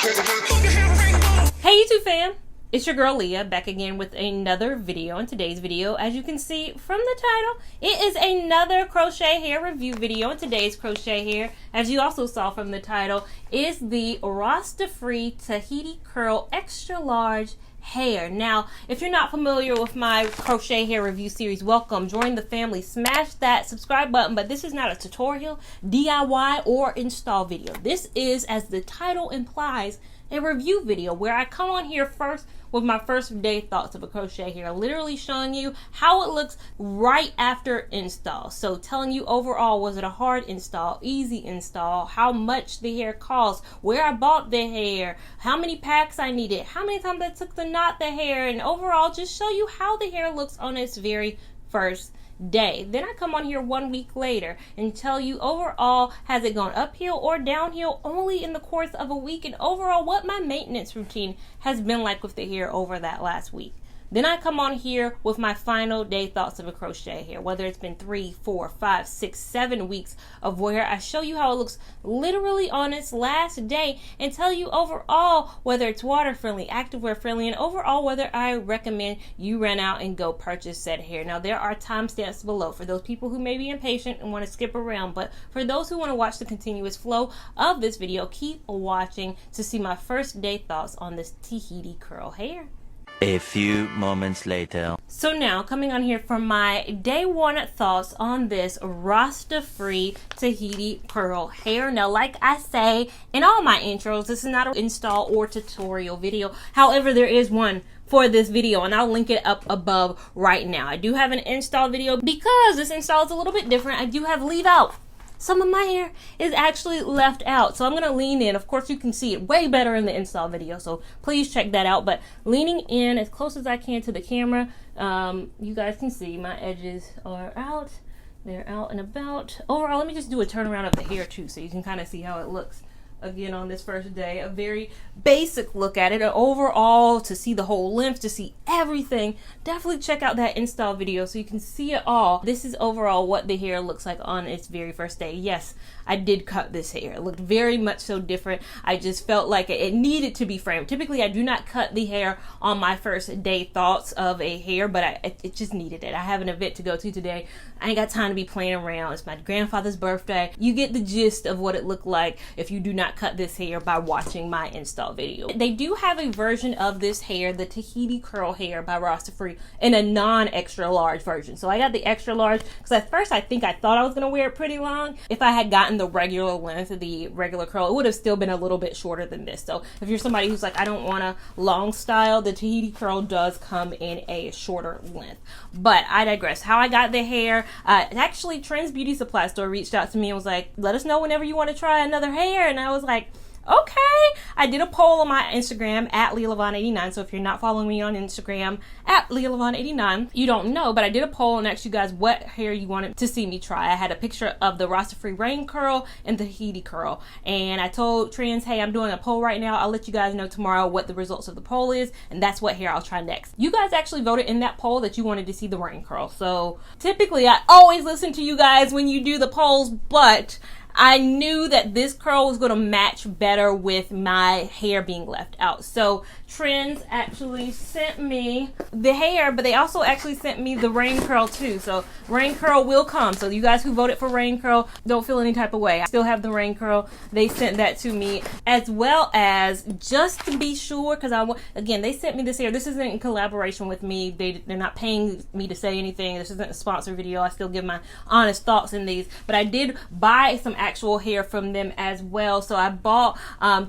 Hey YouTube fam, it's your girl Leah back again with another video. In today's video, as you can see from the title, it is another crochet hair review video. In today's crochet hair, as you also saw from the title, is the Rastafri Tahiti Curl Extra Large hair. Now, if you're not familiar with my crochet hair review series, welcome, join the family, smash that subscribe button. But this is not a tutorial, DIY, or install video. This is, as the title implies, a review video where I come on here first with my first day thoughts of a crochet hair, literally showing you how it looks right after install. So telling you overall, was it a hard install, easy install, how much the hair cost, where I bought the hair, how many packs I needed, how many times I took to knot the hair, and overall just show you how the hair looks on its very first day. Then I come on here 1 week later and tell you overall, has it gone uphill or downhill only in the course of a week, and overall what my maintenance routine has been like with the hair over that last week. Then I come on here with my final day thoughts of a crochet hair, whether it's been 3, 4, 5, 6, 7 weeks of where I show you how it looks literally on its last day, and tell you overall whether it's water friendly, activewear friendly, and overall whether I recommend you run out and go purchase said hair. Now there are timestamps below for those people who may be impatient and want to skip around, but for those who want to watch the continuous flow of this video, keep watching to see my first day thoughts on this Tahiti curl hair. A few moments later. So now, coming on here for my day one thoughts on this Rastafri Tahiti curl hair. Now, like I say in all my intros, this is not an install or tutorial video. However, there is one for this video, and I'll link it up above right now. I do have an install video because this install is a little bit different. I do have leave out. Some of my hair is actually left out, so I'm going to lean in. Of course, you can see it way better in the install video, so please check that out. But leaning in as close as I can to the camera, you guys can see my edges are out. They're out and about. Overall, let me just do a turnaround of the hair too, so you can kind of see how it looks. Again, on this first day, a very basic look at it. And overall, to see the whole length, to see everything, definitely check out that install video so you can see it all. This is overall what the hair looks like on its very first day. Yes, I did cut this hair. It looked very much so different. I just felt like it needed to be framed. Typically, I do not cut the hair on my first day thoughts of a hair, but it just needed it. I have an event to go to today. I ain't got time to be playing around. It's my grandfather's birthday. You get the gist of what it looked like if you do not cut this hair by watching my install video. They do have a version of this hair, the Tahiti curl hair by Rastafri, in a non-extra large version. So I got the extra large because at first I thought I was going to wear it pretty long. If I had gotten the regular length of the regular curl, it would have still been a little bit shorter than this. So if you're somebody who's like, I don't want a long style, the Tahiti curl does come in a shorter length. But I digress. How I got the hair, actually Trends Beauty Supply Store reached out to me and was like, let us know whenever you want to try another hair. And I was like, okay. I did a poll on my Instagram at Lia Lavon 89. So if you're not following me on Instagram at Lia Lavon 89, you don't know, but I did a poll and asked you guys what hair you wanted to see me try. I had a picture of the Rastafri rain curl and the Tahiti curl, and I told Trends, hey, I'm doing a poll right now. I'll let you guys know tomorrow what the results of the poll is, and that's what hair I'll try next. You guys actually voted in that poll that you wanted to see the rain curl. So typically I always listen to you guys when you do the polls, but I knew that this curl was going to match better with my hair being left out. So Trends actually sent me the hair, but they also actually sent me the rain curl too. So rain curl will come. So you guys who voted for rain curl, don't feel any type of way. I still have the rain curl. They sent that to me, as well as, just to be sure, because again, they sent me this hair. This isn't in collaboration with me. They're not paying me to say anything. This isn't a sponsor video. I still give my honest thoughts in these, but I did buy some actual hair from them as well. So I bought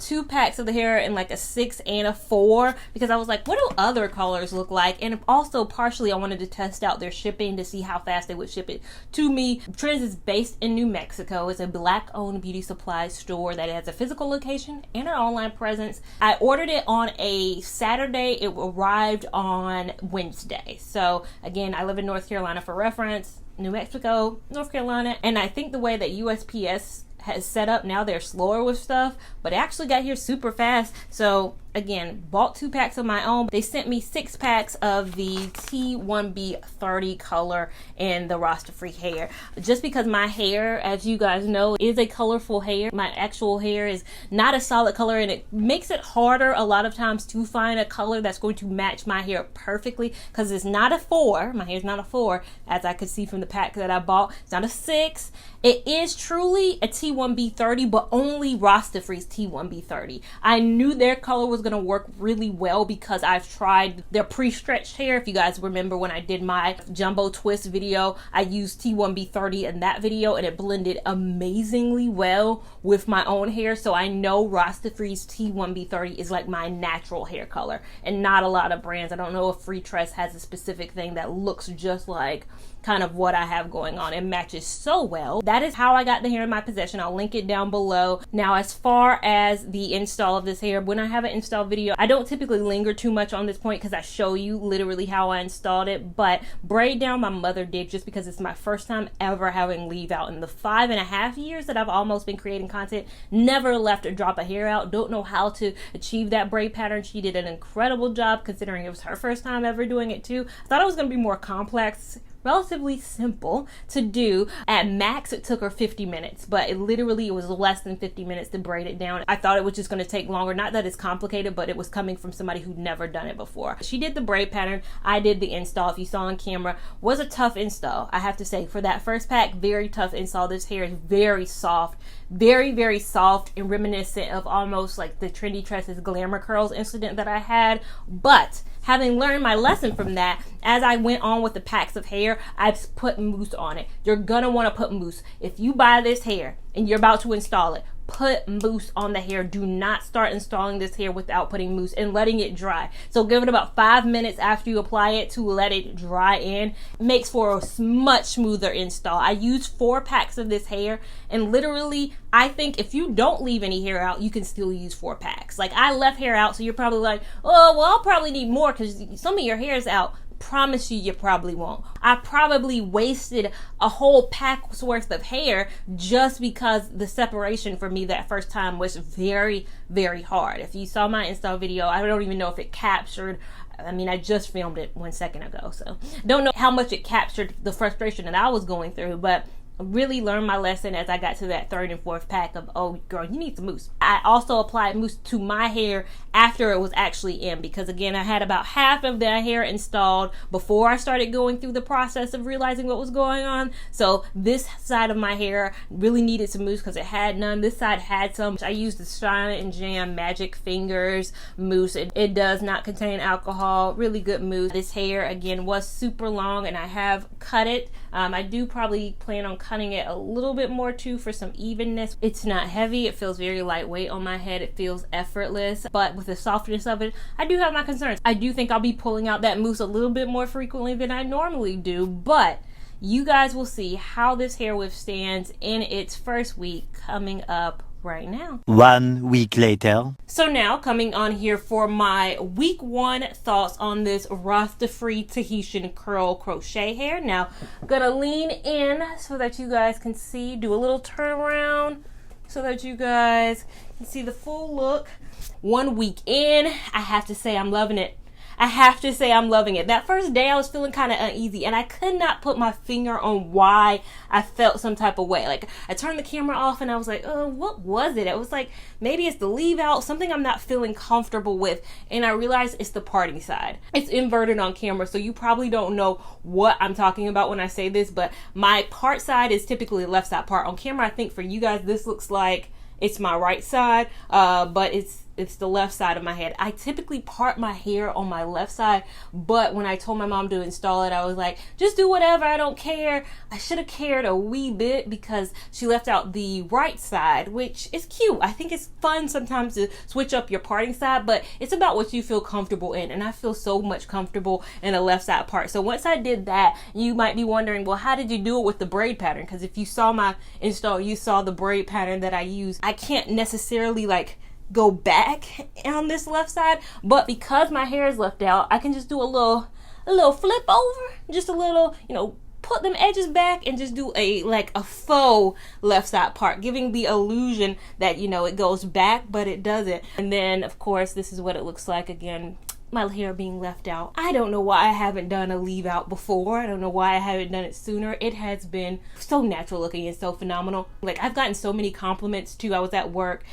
2 packs of the hair in like a 6 and a 4, because I was like, what do other colors look like? And also partially I wanted to test out their shipping to see how fast they would ship it to me. Trends is based in New Mexico. It's a black owned beauty supply store that has a physical location and an online presence. I ordered it on a Saturday. It arrived on Wednesday. So again, I live in North Carolina for reference. New Mexico, North Carolina, and I think the way that USPS has set up now, they're slower with stuff, but it actually got here super fast. So again, bought 2 packs of my own. They sent me 6 packs of the T1B30 color in the Rastafri hair. Just because my hair, as you guys know, is a colorful hair. My actual hair is not a solid color, and it makes it harder a lot of times to find a color that's going to match my hair perfectly, because it's not a 4. My hair's not a 4, as I could see from the pack that I bought. It's not a 6. It is truly a T1B30, but only Rastafri's T1B30. I knew their color was going to work really well because I've tried their pre-stretched hair. If you guys remember when I did my jumbo twist video, I used T1B30 in that video, and it blended amazingly well with my own hair. So I know Rastafri's T1B30 is like my natural hair color, and not a lot of brands. I don't know if Free Tress has a specific thing that looks just like kind of what I have going on. It matches so well. That is how I got the hair in my possession. I'll link it down below. Now, as far as the install of this hair, when I have an install video, I don't typically linger too much on this point because I show you literally how I installed it. But braid down, my mother did, just because it's my first time ever having leave out. In the 5.5 years that I've almost been creating content, never left a drop of hair out. Don't know how to achieve that braid pattern. She did an incredible job considering it was her first time ever doing it too. I thought it was going to be more complex, relatively simple to do. At max, it took her 50 minutes, but it was less than 50 minutes to braid it down. I thought it was just going to take longer. Not that it's complicated, but it was coming from somebody who'd never done it before. She did the braid pattern. I did the install. If you saw on camera, was a tough install. I have to say, for that first pack, very tough install. This hair is very soft, very, very soft, and reminiscent of almost like the Trendy Tresses Glamour Curls incident that I had. But having learned my lesson from that, as I went on with the packs of hair, I've put mousse on it. You're gonna want to put mousse. If you buy this hair and you're about to install it, put mousse on the hair. Do not start installing this hair without putting mousse and letting it dry. So give it about 5 minutes after you apply it to let it dry in. It makes for a much smoother install. I used 4 packs of this hair, and literally, I think if you don't leave any hair out, you can still use 4 packs. Like, I left hair out, so you're probably like, oh, well, I'll probably need more because some of your hair is out. Promise you probably won't. I probably wasted a whole pack's worth of hair just because the separation for me that first time was very, very hard. If you saw my install video, I don't even know if it captured. I mean, I just filmed it 1 second ago, so don't know how much it captured the frustration that I was going through, but really learned my lesson as I got to that 3rd and 4th pack of, oh girl, you need some mousse. I also applied mousse to my hair after it was actually in, because again, I had about half of that hair installed before I started going through the process of realizing what was going on. So this side of my hair really needed some mousse because it had none. This side had some. I used the Shine and Jam Magic Fingers mousse. It does not contain alcohol. Really good mousse. This hair again was super long, and I have cut it. I do probably plan on cutting it a little bit more too for some evenness. It's not heavy. It feels very lightweight on my head. It feels effortless, but with the softness of it, I do have my concerns. I do think I'll be pulling out that mousse a little bit more frequently than I normally do, but you guys will see how this hair withstands in its first week coming up right now. 1 week later. So now coming on here for my week 1 thoughts on this Rastafri Tahitian curl crochet hair. Now I'm gonna lean in so that you guys can see, do a little turnaround so that you guys can see the full look. 1 week in, I have to say I'm loving it. That first day I was feeling kind of uneasy, and I could not put my finger on why I felt some type of way. Like, I turned the camera off and I was like, oh, what was it? It was like, maybe it's the leave out, something I'm not feeling comfortable with. And I realized it's the parting side. It's inverted on camera, so you probably don't know what I'm talking about when I say this, but my part side is typically the left side part. On camera, I think for you guys, this looks like it's my right side, but it's the left side of my head. I typically part my hair on my left side, but when I told my mom to install it, I was like, just do whatever, I don't care. I should have cared a wee bit because she left out the right side, which is cute. I think it's fun sometimes to switch up your parting side, but it's about what you feel comfortable in, and I feel so much comfortable in the left side part. So once I did that, you might be wondering, well, how did you do it with the braid pattern? Because if you saw my install, you saw the braid pattern that I use. I can't necessarily like go back on this left side, but because my hair is left out, I can just do a little flip over, just a little, put them edges back and just do a faux left side part, giving the illusion that, you know, it goes back, but it doesn't. And then of course this is what it looks like again, my hair being left out. I don't know why I haven't done a leave out before. I don't know why I haven't done it sooner. It has been so natural looking and so phenomenal. Like, I've gotten so many compliments too. I was at work,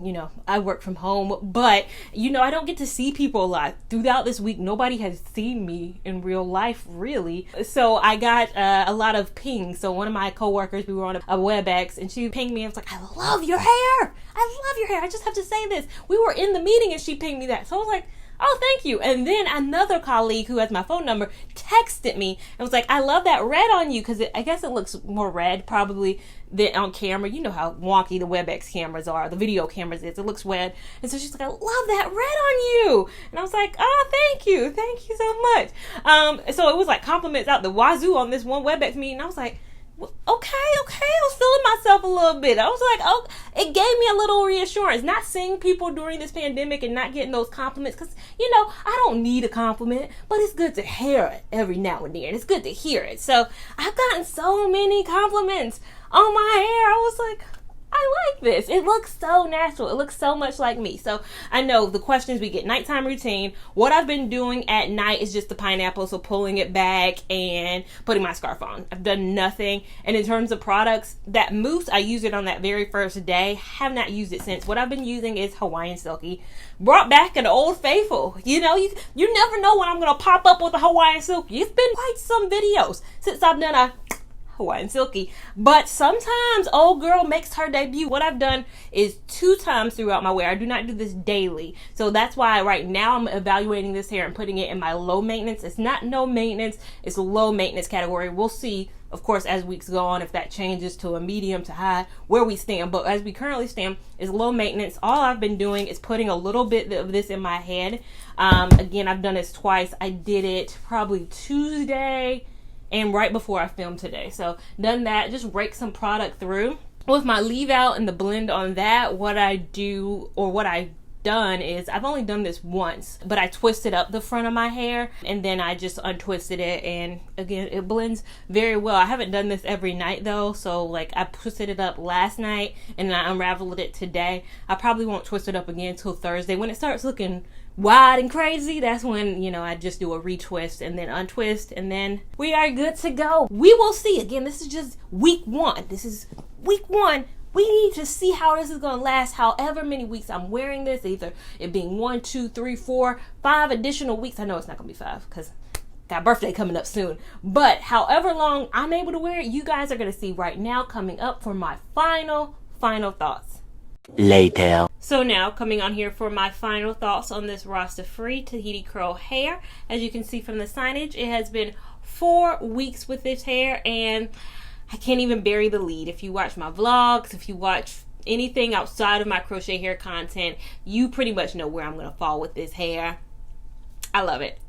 you know, I work from home, but you know, I don't get to see people a lot. Throughout this week, nobody has seen me in real life, really. So I got a lot of pings. So one of my coworkers, we were on a WebEx, and she pinged me and was like, I love your hair. I love your hair. I just have to say this. We were in the meeting and she pinged me that. So I was like, oh, thank you. And then another colleague who has my phone number texted me and was like, I love that red on you, because I guess it looks more red probably than on camera. You know how wonky the WebEx cameras are, the video cameras is. It looks red. And so she's like, I love that red on you. And I was like, oh, thank you. Thank you so much. So it was like compliments out the wazoo on this one WebEx meeting. I was like, okay. I was feeling myself a little bit. I was like, oh, it gave me a little reassurance. Not seeing people during this pandemic and not getting those compliments, because, you know, I don't need a compliment, but it's good to hear it every now and then. It's good to hear it. So I've gotten so many compliments on my hair. I was like, I like this. It looks so natural. It looks so much like me. So I know the questions we get: nighttime routine. What I've been doing at night is just the pineapple, so pulling it back and putting my scarf on. I've done nothing. And in terms of products, that mousse, I used it on that very first day. Have not used it since. What I've been using is Hawaiian Silky. Brought back an old faithful. You know, you never know when I'm going to pop up with a Hawaiian Silky. It's been quite some videos since I've done a Hawaiian Silky, but sometimes old girl makes her debut. What I've done is 2 times throughout my wear. I do not do this daily, so that's why right now I'm evaluating this hair and putting it in my low maintenance. It's not no maintenance, it's low maintenance category. We'll see, of course, as weeks go on, if that changes to a medium to high, where we stand. But as we currently stand, is low maintenance. All I've been doing is putting a little bit of this in my head. Again, I've done this twice. I did it probably Tuesday and right before I filmed today. So done that, just rake some product through. With my leave out and the blend on that, what I've done is, I've only done this once, but I twisted up the front of my hair and then I just untwisted it, and again, it blends very well. I haven't done this every night though, so like I twisted it up last night and I unraveled it today. I probably won't twist it up again until Thursday. When it starts looking wide and crazy, that's when, you know, I just do a retwist and then untwist, and then we are good to go. We will see. Again, this is just week 1. This is week 1. We need to see how this is going to last, however many weeks I'm wearing this, either it being 1, 2, 3, 4, 5 additional weeks. I know it's not going to be 5 because got a birthday coming up soon, but however long I'm able to wear it, you guys are going to see right now, coming up for my final thoughts. Later. So now, coming on here for my final thoughts on this Rastafri Tahiti curl hair. As you can see from the signage, it has been 4 weeks with this hair, and I can't even bury the lead. If you watch my vlogs, if you watch anything outside of my crochet hair content, you pretty much know where I'm going to fall with this hair. I love it.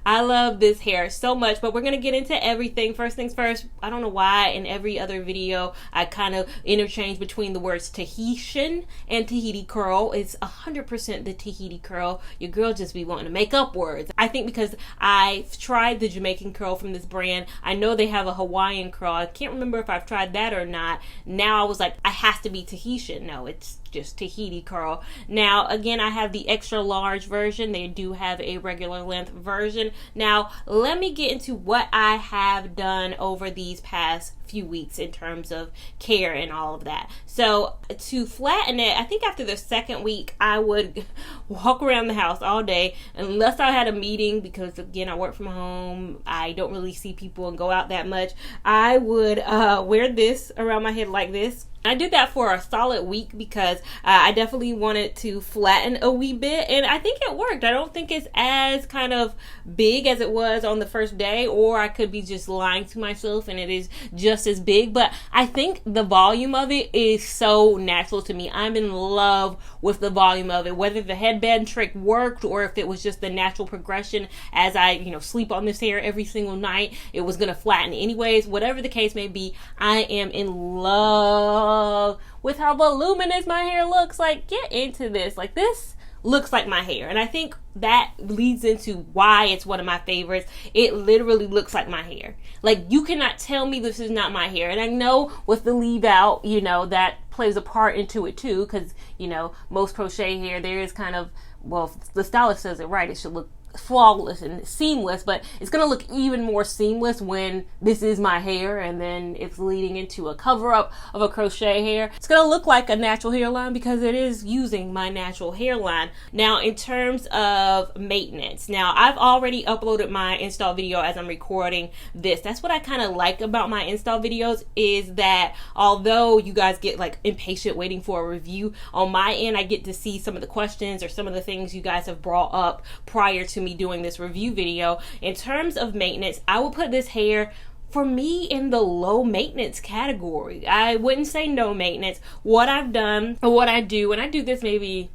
I love this hair so much, but we're going to get into everything. First things first, I don't know why in every other video I kind of interchange between the words Tahitian and Tahiti curl. It's 100% the Tahiti curl. Your girl just be wanting to make up words. I think because I've tried the Jamaican curl from this brand. I know they have a Hawaiian curl. I can't remember if I've tried that or not. Now I was like, I has to be Tahitian. No, it's just Tahiti curl. Now again, I have the extra large version. They do have a regular length version. Now let me get into what I have done over these past few weeks in terms of care and all of that. So to flatten it, I think after the second week I would walk around the house all day unless I had a meeting, because again, I work from home. I don't really see people and go out that much. I would wear this around my head like this. I did that for a solid week because I definitely wanted to flatten a wee bit, and I think it worked. I don't think it's as kind of big as it was on the first day, or I could be just lying to myself and it is just as big, but I think the volume of it is so natural to me. I'm in love with the volume of it, whether the headband trick worked or if it was just the natural progression as I, you know, sleep on this hair every single night, it was going to flatten anyways. Whatever the case may be, I am in love with how voluminous my hair looks. Like, get into this. Like, this looks like my hair. And I think that leads into why it's one of my favorites. It literally looks like my hair. Like, you cannot tell me this is not my hair. And I know with the leave out, you know, that plays a part into it too, because, you know, most crochet hair, there is kind of, well, if the stylist says it right, it should look flawless and seamless, but it's gonna look even more seamless when this is my hair and then it's leading into a cover up of a crochet hair. It's gonna look like a natural hairline because it is using my natural hairline. Now, in terms of maintenance, now I've already uploaded my install video as I'm recording this. That's what I kind of like about my install videos, is that although you guys get like impatient waiting for a review, on my end I get to see some of the questions or some of the things you guys have brought up prior to me doing this review video. In terms of maintenance, I will put this hair, for me, in the low maintenance category. I wouldn't say no maintenance. What I've done, or what I do, and I do this maybe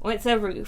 once every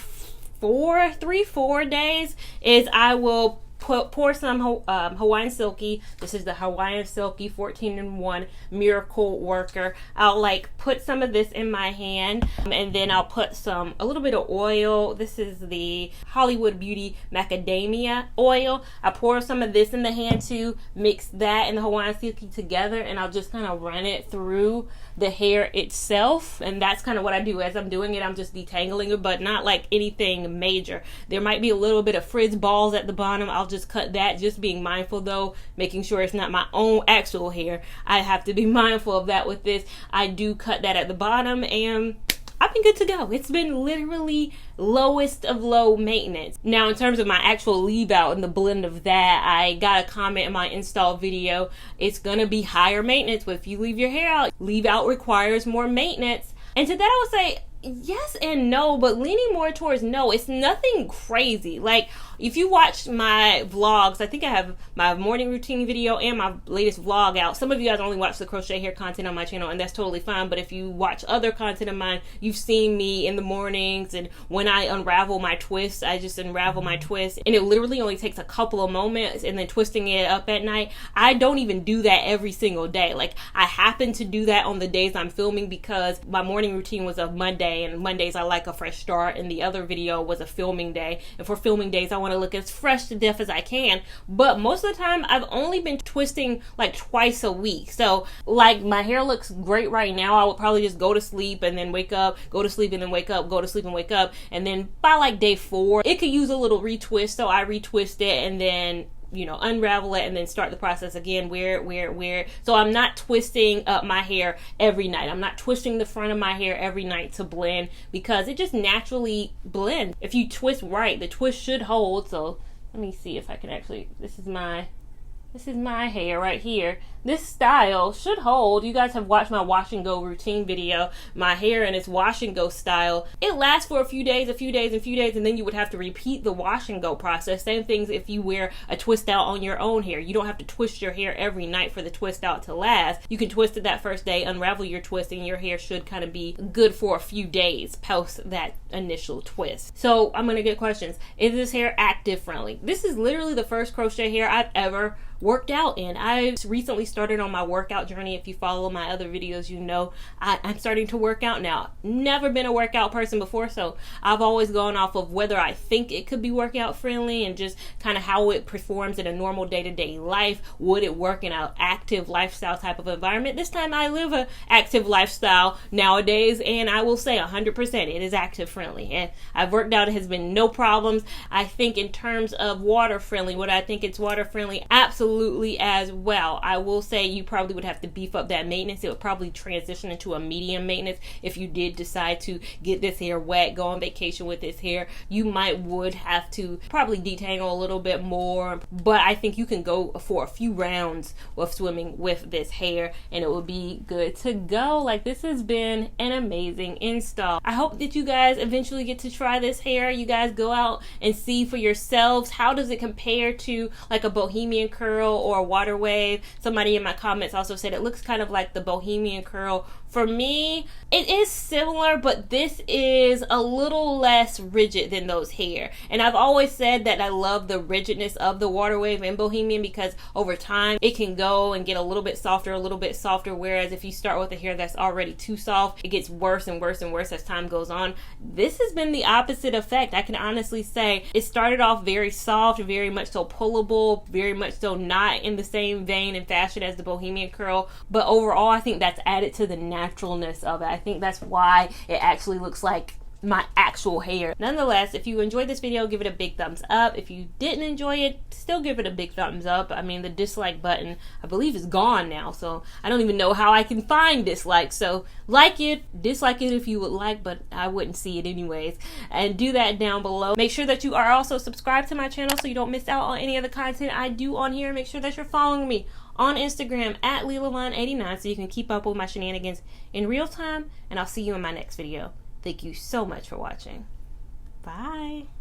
4 days, is I will pour some Hawaiian Silky. This is the Hawaiian Silky 14-in-1 Miracle Worker. I'll like put some of this in my hand, and then I'll put a little bit of oil. This is the Hollywood Beauty Macadamia oil. I pour some of this in the hand too, mix that and the Hawaiian Silky together, and I'll just kind of run it through the hair itself. And that's kind of what I do. As I'm doing it, I'm just detangling it, but not like anything major. There might be a little bit of frizz balls at the bottom. I'll just cut that, just being mindful though, making sure it's not my own actual hair. I have to be mindful of that with this. I do cut that at the bottom, and I've been good to go. It's been literally lowest of low maintenance. Now, in terms of my actual leave out and the blend of that, I got a comment in my install video. It's gonna be higher maintenance, but if you leave your hair out, leave out requires more maintenance. And to that I would say yes and no, but leaning more towards no. It's nothing crazy. Like, if you watch my vlogs, I think I have my morning routine video and my latest vlog out. Some of you guys only watch the crochet hair content on my channel, and that's totally fine. But if you watch other content of mine, you've seen me in the mornings, and when I unravel my twist, I just unravel my twist, and it literally only takes a couple of moments, and then twisting it up at night. I don't even do that every single day. Like, I happen to do that on the days I'm filming because my morning routine was a Monday, and Mondays I like a fresh start, and the other video was a filming day. And for filming days, I want to look as fresh to death as I can. But most of the time, I've only been twisting like twice a week. So, like, my hair looks great right now. I would probably just go to sleep and then wake up, go to sleep and then wake up, go to sleep and wake up. And then by like day 4, it could use a little retwist. So I retwist it and then, you know, unravel it and then start the process again, wear it. So I'm not twisting up my hair every night. I'm not twisting the front of my hair every night to blend, because it just naturally blends. If you twist right, the twist should hold. So let me see if I can actually, this is my hair right here. This style should hold. You guys have watched my wash and go routine video. My hair in its wash and go style, it lasts for a few days, and then you would have to repeat the wash and go process. Same things if you wear a twist out on your own hair. You don't have to twist your hair every night for the twist out to last. You can twist it that first day, unravel your twist, and your hair should kind of be good for a few days post that initial twist. So I'm gonna get questions. Is this hair active friendly? This is literally the first crochet hair I've ever worked out in. I recently started on my workout journey. If you follow my other videos, you know I'm starting to work out now. Never been a workout person before, so I've always gone off of whether I think it could be workout friendly and just kind of how it performs in a normal day-to-day life. Would it work in an active lifestyle type of environment? This time I live an active lifestyle nowadays, and I will say 100% it is active friendly, and I've worked out. It has been no problems. I think in terms of water friendly, would I think it's water friendly? Absolutely as well. I will say you probably would have to beef up that maintenance. It would probably transition into a medium maintenance if you did decide to get this hair wet, go on vacation with this hair. You would have to probably detangle a little bit more, but I think you can go for a few rounds of swimming with this hair and it will be good to go. Like, this has been an amazing install. I hope that you guys eventually get to try this hair. You guys go out and see for yourselves, how does it compare to like a bohemian curl curl or a water wave. Somebody in my comments also said it looks kind of like the bohemian curl. For me, it is similar, but this is a little less rigid than those hair. And I've always said that I love the rigidness of the water wave and bohemian because over time it can go and get a little bit softer, whereas if you start with a hair that's already too soft, it gets worse and worse and worse as time goes on. This has been the opposite effect. I can honestly say it started off very soft, very much so pullable, very much so not in the same vein and fashion as the bohemian curl, but overall I think that's added to the naturalness of it. I think that's why it actually looks like my actual hair. Nonetheless, if you enjoyed this video, give it a big thumbs up. If you didn't enjoy it, still give it a big thumbs up. I mean, the dislike button, I believe, is gone now, so I don't even know how I can find dislikes. So like it, dislike it if you would like, but I wouldn't see it anyways. And do that down below. Make sure that you are also subscribed to my channel so you don't miss out on any of the content I do on here. Make sure that you're following me on Instagram at Lia Lavon 89 so you can keep up with my shenanigans in real time, and I'll see you in my next video. Thank you so much for watching. Bye.